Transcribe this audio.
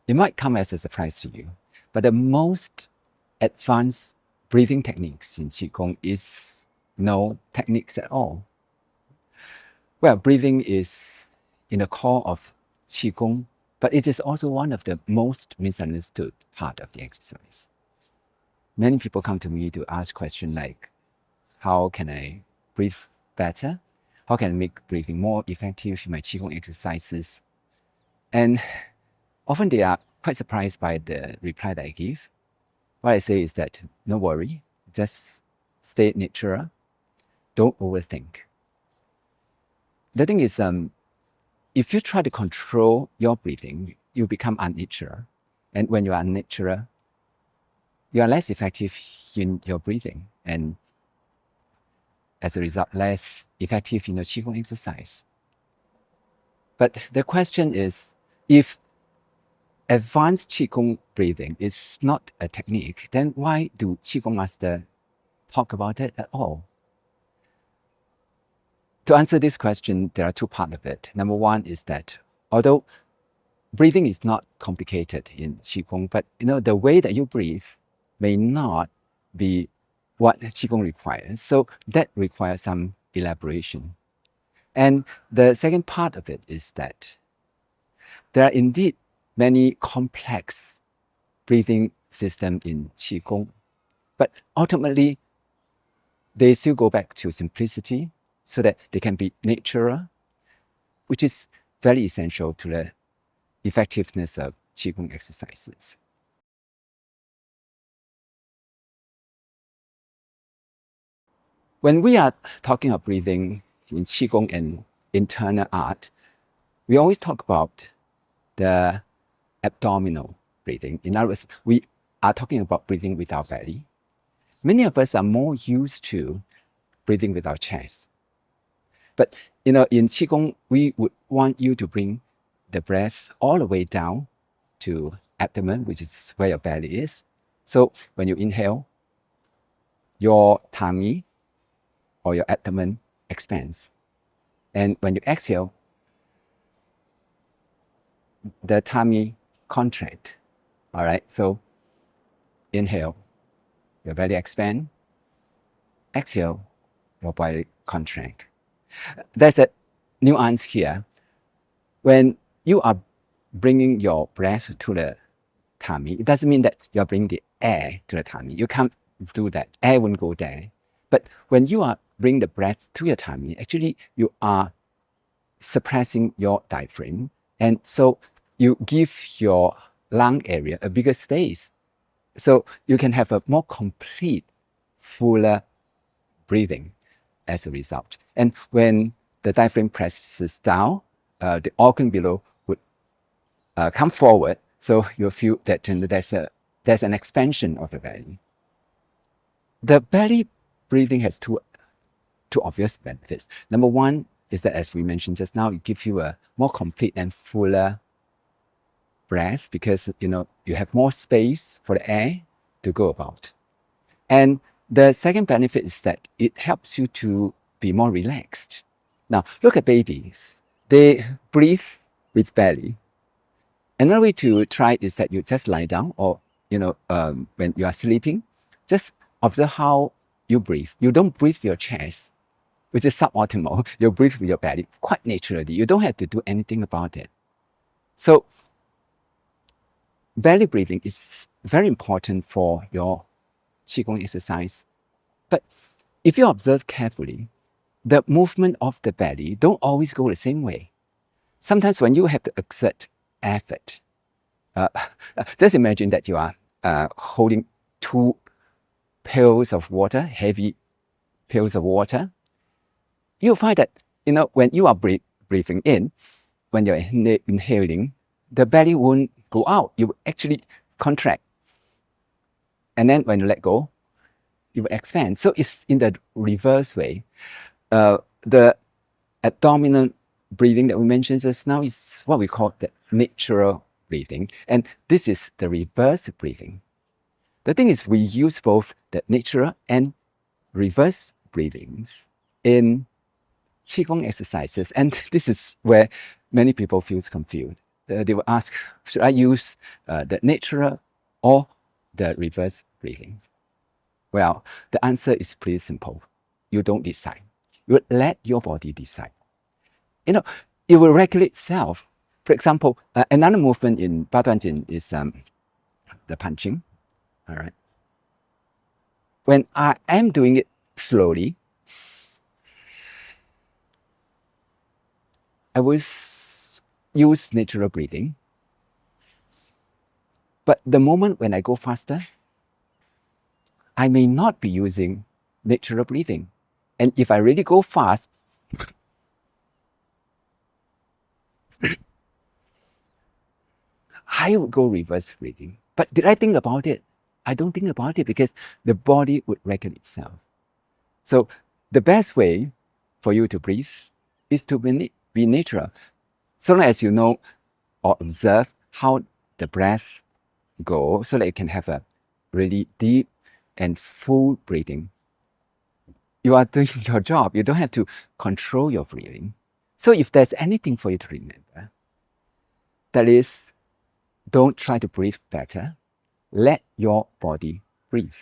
it might come as a surprise to you, but the most advanced breathing techniques in Qigong is no techniques at all. Well, breathing is in the core of Qigong, but it is also one of the most misunderstood part of the exercise. Many people come to me to ask questions like, how can I breathe better? How can I make breathing more effective in my Qigong exercises? And often they are quite surprised by the reply that I give. What I say is that, no worry, just stay natural, don't overthink. The thing is, if you try to control your breathing, you become unnatural. And when you are unnatural, you are less effective in your breathing. And as a result, less effective in your Qigong exercise. But the question is, if advanced Qigong breathing is not a technique, then why do Qigong master talk about it at all? To answer this question, there are two parts of it. Number one is that although breathing is not complicated in Qigong, but the way that you breathe may not be what Qigong requires. So that requires some elaboration. And the second part of it is that there are indeed many complex breathing systems in Qigong, but ultimately they still go back to simplicity so that they can be natural, which is very essential to the effectiveness of Qigong exercises. When we are talking of breathing in Qigong and internal art, we always talk about the abdominal breathing. In other words, we are talking about breathing with our belly. Many of us are more used to breathing with our chest. But in Qigong, we would want you to bring the breath all the way down to abdomen, which is where your belly is. So when you inhale, your tummy or your abdomen expands. And when you exhale, the tummy contract. All right, so inhale, your belly expand. Exhale, your body contract. There's a nuance here. When you are bringing your breath to the tummy, it doesn't mean that you're bringing the air to the tummy. You can't do that. Air won't go there. But when you are bringing the breath to your tummy, actually you are suppressing your diaphragm. And so you give your lung area a bigger space. So you can have a more complete, fuller breathing as a result. And when the diaphragm presses down, the organ below would come forward. So you'll feel that there's an expansion of the belly. The belly breathing has two obvious benefits. Number one is that, as we mentioned just now, it gives you a more complete and fuller breath because you have more space for the air to go about. And the second benefit is that it helps you to be more relaxed. Now, look at babies. They breathe with belly. Another way to try is that you just lie down or, when you are sleeping, just observe how you breathe. You don't breathe your chest, which is suboptimal. You breathe with your belly quite naturally. You don't have to do anything about it. So belly breathing is very important for your Qigong exercise. But if you observe carefully, the movement of the belly don't always go the same way. Sometimes when you have to exert effort, just imagine that you are holding two pails of water, heavy pails of water. You'll find that when you are breathing in, when you're inhaling, the belly won't go out. You will actually contract. And then when you let go, it will expand. So it's in the reverse way. The abdominal breathing that we mentioned just now is what we call the natural breathing. And this is the reverse breathing. The thing is, we use both the natural and reverse breathings in Qigong exercises. And this is where many people feel confused. they will ask, should I use the natural or the reverse breathing? Well, the answer is pretty simple. You don't decide. You let your body decide. It will regulate itself. For example, another movement in Baduanjin is the punching. All right. When I am doing it slowly, I will use natural breathing. But the moment when I go faster, I may not be using natural breathing. And if I really go fast, I would go reverse breathing. But did I think about it? I don't think about it because the body would regulate itself. So the best way for you to breathe is to be natural. So long as you know or observe how the breath goes, so that you can have a really deep and full breathing. You are doing your job. You don't have to control your breathing. So if there's anything for you to remember, that is, don't try to breathe better. Let your body breathe.